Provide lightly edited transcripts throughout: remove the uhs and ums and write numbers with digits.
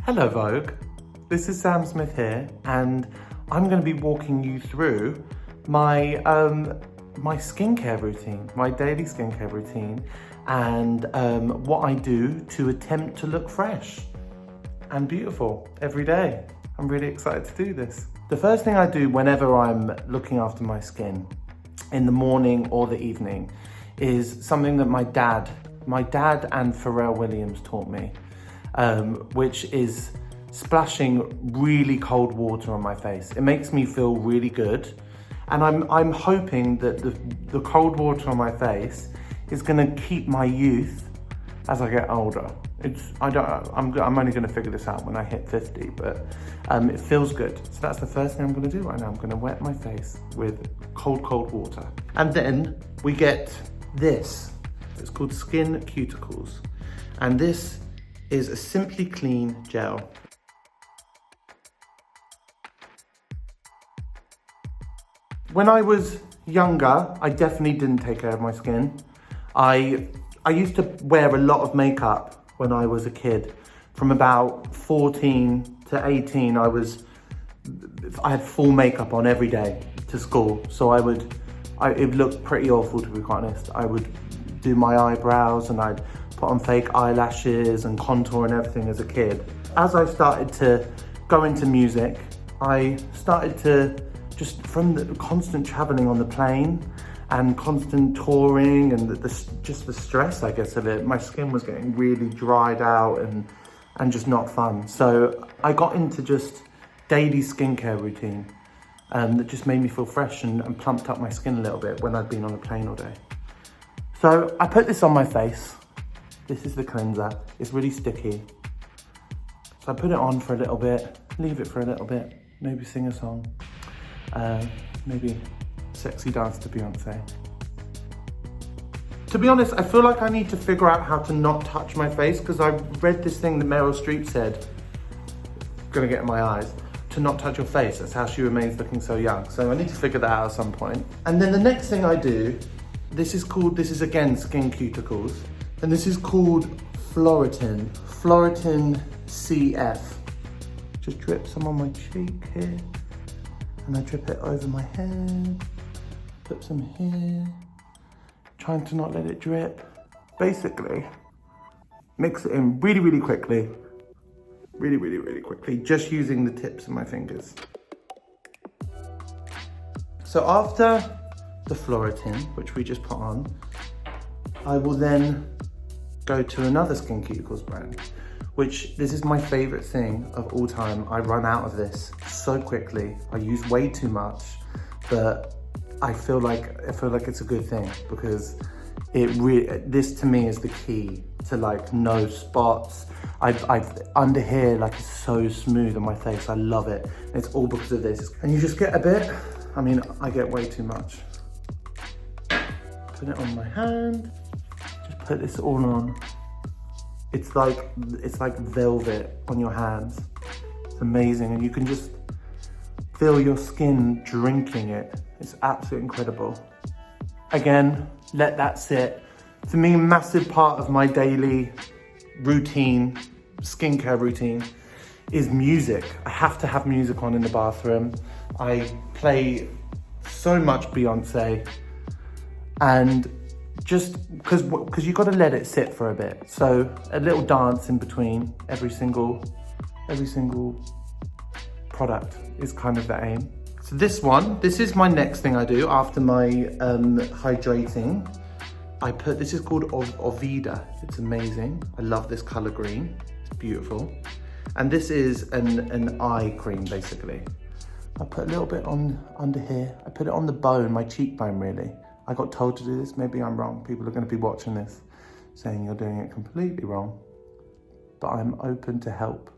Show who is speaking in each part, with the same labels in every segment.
Speaker 1: Hello Vogue, this is Sam Smith here, and I'm going to be walking you through my my skincare routine, my daily skincare routine, and what I do to attempt to look fresh and beautiful every day. I'm really excited to do this. The first thing I do whenever I'm looking after my skin, in the morning or the evening, is something that my dad and Pharrell Williams taught me. Which is splashing really cold water on my face. It makes me feel really good, and I'm hoping that the cold water on my face is gonna keep my youth as I get older. I'm only gonna figure this out when I hit 50, but it feels good. So that's the first thing I'm gonna do right now. I'm gonna wet my face with cold water, and then we get this. It's called Skin Cuticles, and this is a Simply Clean gel. When I was younger, I definitely didn't take care of my skin. I used to wear a lot of makeup when I was a kid. From about 14 to 18, I had full makeup on every day to school. So it looked pretty awful, to be quite honest. I would do my eyebrows and I'd put on fake eyelashes and contour and everything as a kid. As I started to go into music, I started to just, from the constant traveling on the plane and constant touring and just the stress, I guess, of it, my skin was getting really dried out and just not fun. So I got into just daily skincare routine that just made me feel fresh and plumped up my skin a little bit when I'd been on a plane all day. So I put this on my face. This is the cleanser. It's really sticky. So I put it on for a little bit, leave it for a little bit, maybe sing a song, maybe sexy dance to Beyonce. To be honest, I feel like I need to figure out how to not touch my face, because I read this thing that Meryl Streep said, gonna get in my eyes, to not touch your face. That's how she remains looking so young. So I need to figure that out at some point. And then the next thing I do, this is again Skin Cuticles. And this is called Floretin CF. Just drip some on my cheek here. And I drip it over my head. Put some here. Trying to not let it drip. Basically, mix it in really quickly. Really quickly. Just using the tips of my fingers. So after the Floretin, which we just put on, I will then go to another Skin Cuticles brand, which this is my favorite thing of all time. I run out of this so quickly. I use way too much, but I feel like it's a good thing, because this to me is the key to like no spots. Under here, like, it's so smooth on my face. I love it. It's all because of this. And you just get a bit, I mean, I get way too much. Put it on my hand. Put this all on. It's like velvet on your hands. It's amazing, and you can just feel your skin drinking it. It's absolutely incredible. Again, let that sit. For me, a massive part of my daily routine, skincare routine, is music. I have to have music on in the bathroom. I play so much Beyonce, and just because you got to let it sit for a bit. So a little dance in between every single product is kind of the aim. So this is my next thing I do after my hydrating. This is called Ovida. It's amazing. I love this color green. It's beautiful. And this is an eye cream, basically. I put a little bit on under here. I put it on the bone, my cheekbone, really. I got told to do this, maybe I'm wrong. People are gonna be watching this saying you're doing it completely wrong, but I'm open to help.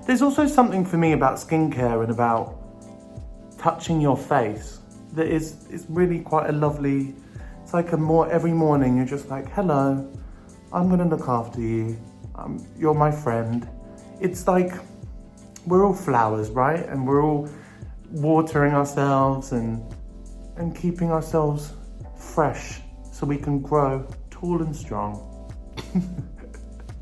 Speaker 1: There's also something for me about skincare and about touching your face that is really quite a lovely, it's like every morning you're just like, hello, I'm gonna look after you. You're my friend. It's like, we're all flowers, right? And we're all watering ourselves and keeping ourselves fresh so we can grow tall and strong.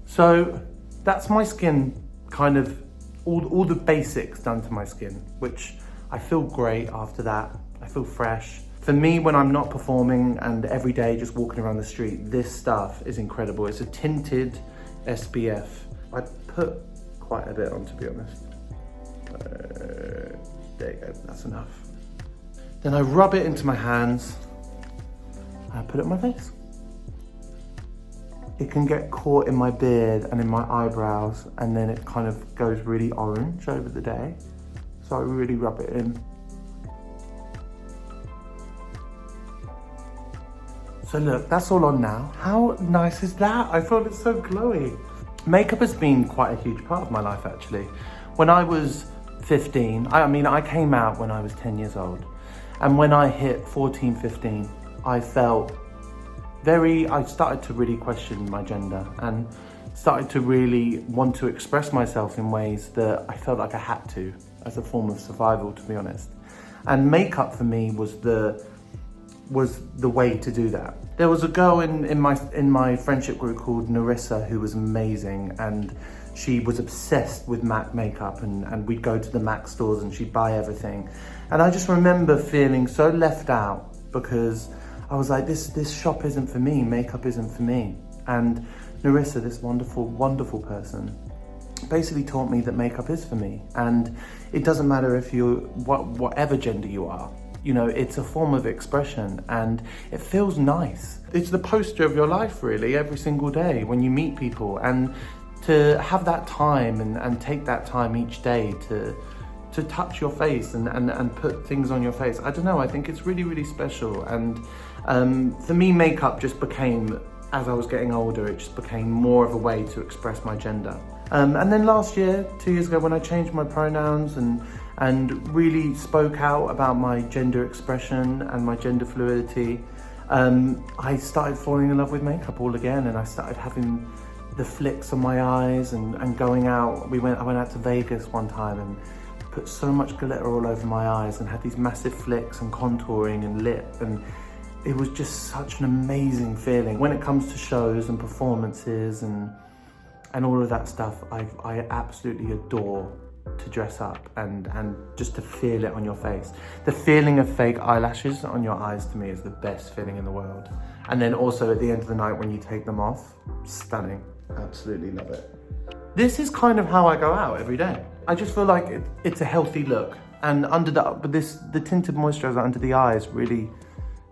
Speaker 1: So that's my skin, kind of all the basics done to my skin, which I feel great after that. I feel fresh. For me, when I'm not performing and every day just walking around the street, this stuff is incredible. It's a tinted SPF. I put quite a bit on, to be honest. There you go, that's enough. Then I rub it into my hands. I put it on my face. It can get caught in my beard and in my eyebrows, and then it kind of goes really orange over the day. So I really rub it in. So look, that's all on now. How nice is that? I thought it's so glowy. Makeup has been quite a huge part of my life, actually. When I was 15, I came out when I was 10 years old. And when I hit 14, 15, I felt I started to really question my gender and started to really want to express myself in ways that I felt like I had to, as a form of survival, to be honest. And makeup for me was the way to do that. There was a girl in my friendship group called Narissa who was amazing, and she was obsessed with MAC makeup, and we'd go to the MAC stores and she'd buy everything. And I just remember feeling so left out because I was like, this shop isn't for me, makeup isn't for me. And Narissa, this wonderful, wonderful person, basically taught me that makeup is for me. And it doesn't matter if whatever gender you are, you know, it's a form of expression and it feels nice. It's the poster of your life, really, every single day when you meet people. And to have that time and take that time each day to touch your face and put things on your face, I don't know, I think it's really, really special. And for me, makeup just became, as I was getting older, it just became more of a way to express my gender. And then last year, 2 years ago, when I changed my pronouns and really spoke out about my gender expression and my gender fluidity, I started falling in love with makeup all again, and I started having the flicks on my eyes and going out. I went out to Vegas one time and put so much glitter all over my eyes and had these massive flicks and contouring and lip, and it was just such an amazing feeling. When it comes to shows and performances and all of that stuff, I absolutely adore to dress up and just to feel it on your face. The feeling of fake eyelashes on your eyes, to me, is the best feeling in the world. And then also at the end of the night when you take them off, stunning. Absolutely love it. This is kind of how I go out every day. I just feel like it's a healthy look. And the tinted moisturizer under the eyes really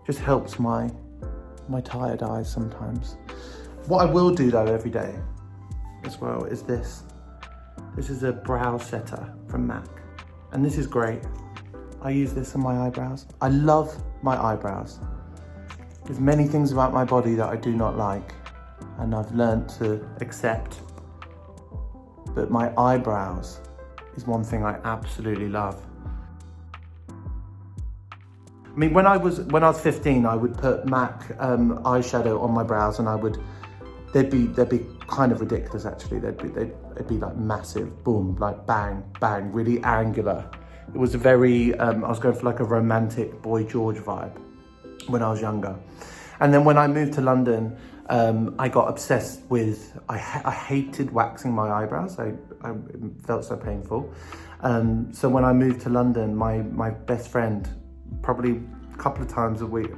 Speaker 1: just helps my tired eyes sometimes. What I will do though every day as well is this. This is a brow setter from MAC, and this is great. I use this on my eyebrows. I love my eyebrows. There's many things about my body that I do not like, and I've learned to accept. But my eyebrows is one thing I absolutely love. I mean, when I was 15, I would put MAC eyeshadow on my brows, and they'd be kind of ridiculous actually. They'd be like massive, boom, like bang, bang, really angular. It was a very, I was going for like a romantic Boy George vibe when I was younger. And then when I moved to London, I got obsessed with, I hated waxing my eyebrows. I felt so painful. So when I moved to London, my best friend, probably a couple of times a week,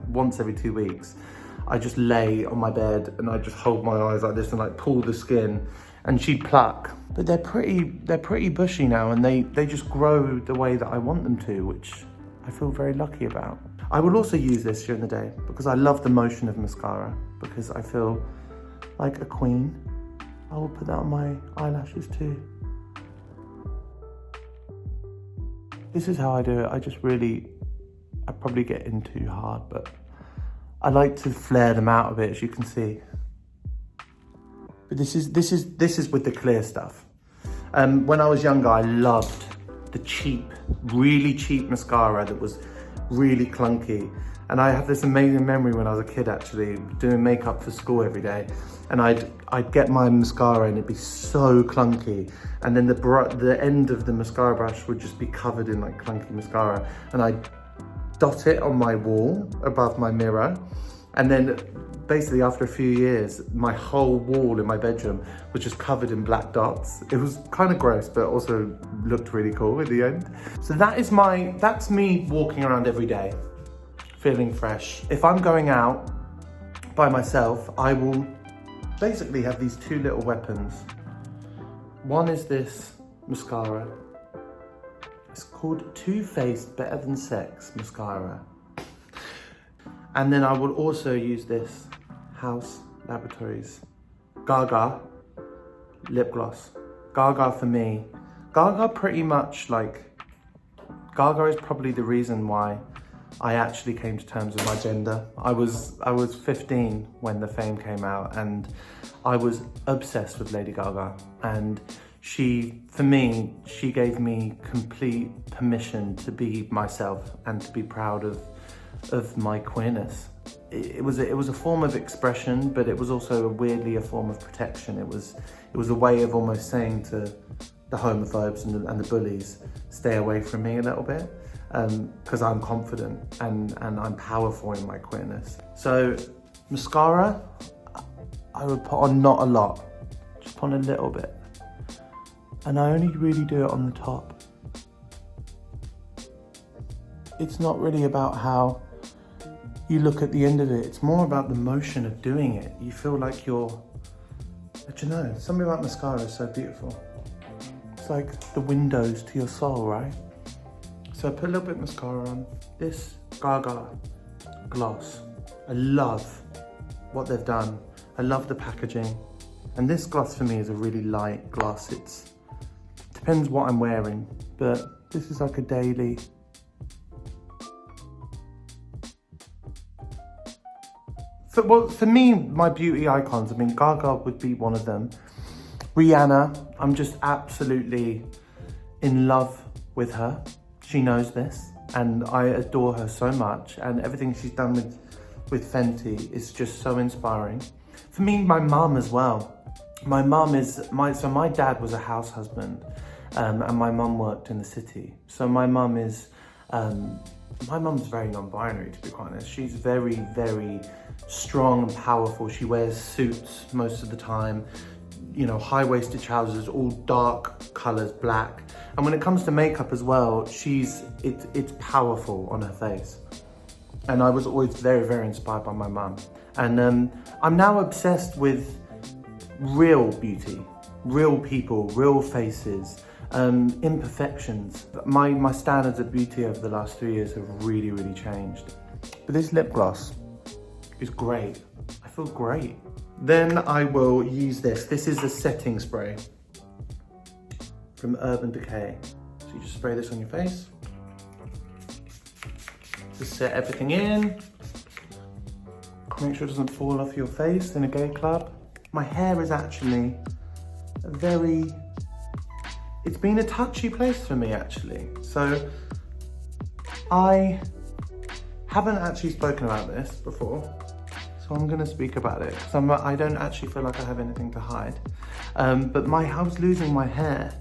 Speaker 1: once every 2 weeks, I just lay on my bed and I just hold my eyes like this and like pull the skin, and she'd pluck. But they're pretty bushy now, and they just grow the way that I want them to, which I feel very lucky about. I will also use this during the day because I love the motion of mascara, because I feel like a queen. I will put that on my eyelashes too. This is how I do it. I probably get in too hard, but I like to flare them out a bit, as you can see. But this is with the clear stuff. When I was younger, I loved the cheap, really cheap mascara that was really clunky. And I have this amazing memory when I was a kid, actually, doing makeup for school every day. And I'd get my mascara and it'd be so clunky. And then the end of the mascara brush would just be covered in like clunky mascara. And I'd dot it on my wall above my mirror. And then basically after a few years, my whole wall in my bedroom was just covered in black dots. It was kind of gross, but also looked really cool in the end. So that's me walking around every day, feeling fresh. If I'm going out by myself, I will basically have these two little weapons. One is this mascara. It's called Too Faced Better Than Sex mascara. And then I will also use this House Laboratories Gaga lip gloss. Gaga for me. Gaga pretty much Gaga is probably the reason why I actually came to terms with my gender. I was 15 when The Fame came out, and I was obsessed with Lady Gaga. And for me, she gave me complete permission to be myself and to be proud of my queerness. It was a form of expression, but it was also weirdly a form of protection. It was a way of almost saying to the homophobes and the bullies, stay away from me a little bit, because I'm confident and I'm powerful in my queerness. So mascara, I would put on not a lot, just put on a little bit. And I only really do it on the top. It's not really about how you look at the end of it. It's more about the motion of doing it. You feel like you're, I don't know, something about mascara is so beautiful. It's like the windows to your soul, right? So I put a little bit of mascara on. This Gaga gloss. I love what they've done. I love the packaging. And this gloss for me is a really light gloss. It depends what I'm wearing, but this is like a daily. For me, my beauty icons, I mean, Gaga would be one of them. Rihanna, I'm just absolutely in love with her. She knows this, and I adore her so much, and everything she's done with Fenty is just so inspiring. For me, my mum as well. My mum so my dad was a house husband, and my mum worked in the city. So my mum's very non-binary, to be quite honest. She's very, very strong and powerful. She wears suits most of the time, you know, high-waisted trousers, all dark colors, black. And when it comes to makeup as well, it's powerful on her face. And I was always very, very inspired by my mum. And I'm now obsessed with real beauty, real people, real faces, imperfections. My standards of beauty over the last 3 years have really, really changed. But this lip gloss is great. I feel great. Then I will use this. This is a setting spray from Urban Decay. So you just spray this on your face. Just set everything in. Make sure it doesn't fall off your face in a gay club. My hair is actually it's been a touchy place for me actually. So I haven't actually spoken about this before. So I'm gonna speak about it because I don't actually feel like I have anything to hide. But I was losing my hair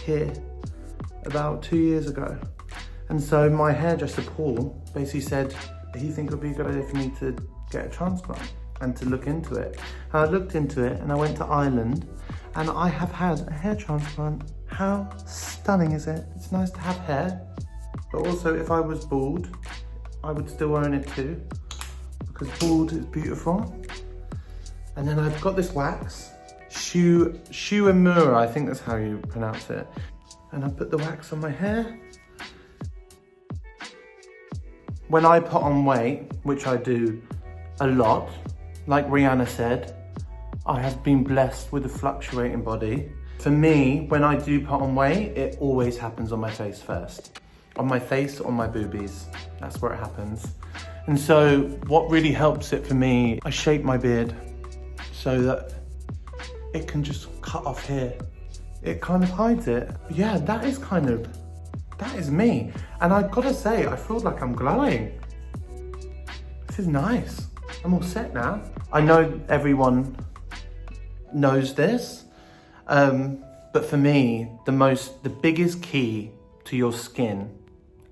Speaker 1: here about 2 years ago. And so my hairdresser, Paul, basically said, he think it would be a good idea for me to get a transplant and to look into it. And I looked into it and I went to Ireland and I have had a hair transplant. How stunning is it? It's nice to have hair, but also if I was bald, I would still own it too, because bald is beautiful. And then I've got this wax, Shuemura, I think that's how you pronounce it. And I put the wax on my hair. When I put on weight, which I do a lot, like Rihanna said, I have been blessed with a fluctuating body. For me, when I do put on weight, it always happens on my face first. On my face, on my boobies, that's where it happens. And so what really helps it for me, I shape my beard so that it can just cut off here. It kind of hides it. Yeah, that is me. And I've got to say, I feel like I'm glowing. This is nice. I'm all set now. I know everyone knows this, but for me, the biggest key to your skin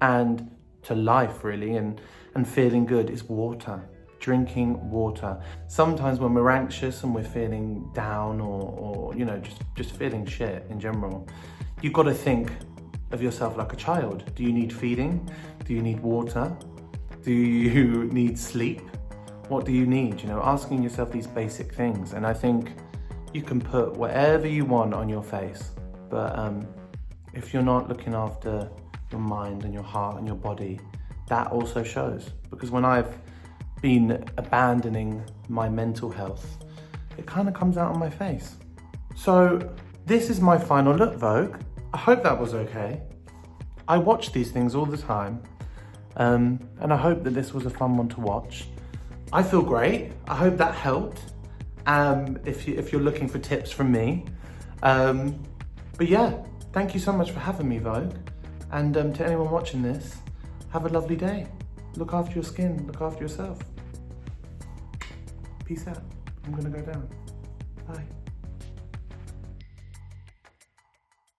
Speaker 1: and to life really, and feeling good is water. drinking water. Sometimes when we're anxious and we're feeling down or you know, just feeling shit in general, you've got to think of yourself like a child. Do you need feeding? Do you need water? Do you need sleep? What do you need? You know, asking yourself these basic things. And I think you can put whatever you want on your face, but if you're not looking after your mind and your heart and your body, that also shows. Because when I've been abandoning my mental health, it kind of comes out on my face. So this is my final look, Vogue. I hope that was okay. I watch these things all the time, and I hope that this was a fun one to watch. I feel great. I hope that helped. If you're looking for tips from me, but yeah, thank you so much for having me, Vogue. And to anyone watching this, have a lovely day. Look after your skin. Look after yourself. Peace out. I'm gonna go down. Bye.